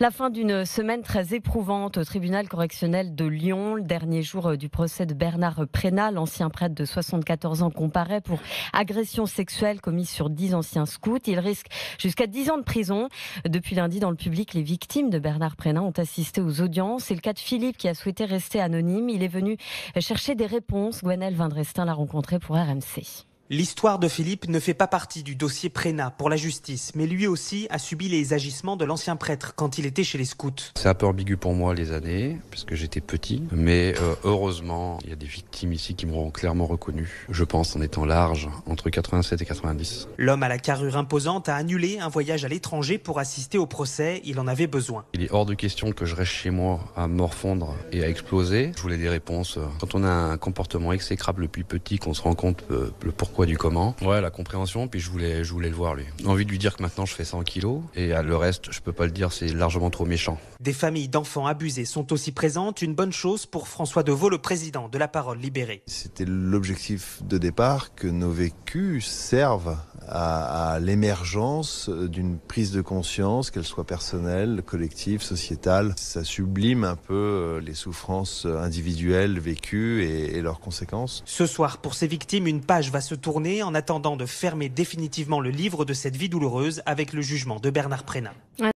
La fin d'une semaine très éprouvante au tribunal correctionnel de Lyon. Le dernier jour du procès de Bernard Prénat, l'ancien prêtre de 74 ans comparaît pour agression sexuelle commise sur 10 anciens scouts. Il risque jusqu'à 10 ans de prison. Depuis lundi, dans le public, les victimes de Bernard Prénat ont assisté aux audiences. C'est le cas de Philippe qui a souhaité rester anonyme. Il est venu chercher des réponses. Gwenelle Vindrestin l'a rencontré pour RMC. L'histoire de Philippe ne fait pas partie du dossier Prénat pour la justice, mais lui aussi a subi les agissements de l'ancien prêtre quand il était chez les scouts. C'est un peu ambigu pour moi les années, parce que j'étais petit, mais heureusement, il y a des victimes ici qui m'auront clairement reconnu. Je pense en étant large, entre 87 et 90. L'homme à la carrure imposante a annulé un voyage à l'étranger pour assister au procès, il en avait besoin. Il est hors de question que je reste chez moi à morfondre et à exploser. Je voulais des réponses. Quand on a un comportement exécrable depuis petit, qu'on se rend compte le pourquoi du comment. Ouais, la compréhension, puis je voulais le voir lui. Envie de lui dire que maintenant je fais 100 kilos et le reste, je peux pas le dire, c'est largement trop méchant. Des familles d'enfants abusés sont aussi présentes, une bonne chose pour François Deveau, le président de La Parole Libérée. C'était l'objectif de départ, que nos vécus servent à l'émergence d'une prise de conscience, qu'elle soit personnelle, collective, sociétale. Ça sublime un peu les souffrances individuelles vécues et leurs conséquences. Ce soir, pour ces victimes, une page va se tourner en attendant de fermer définitivement le livre de cette vie douloureuse avec le jugement de Bernard Prénat.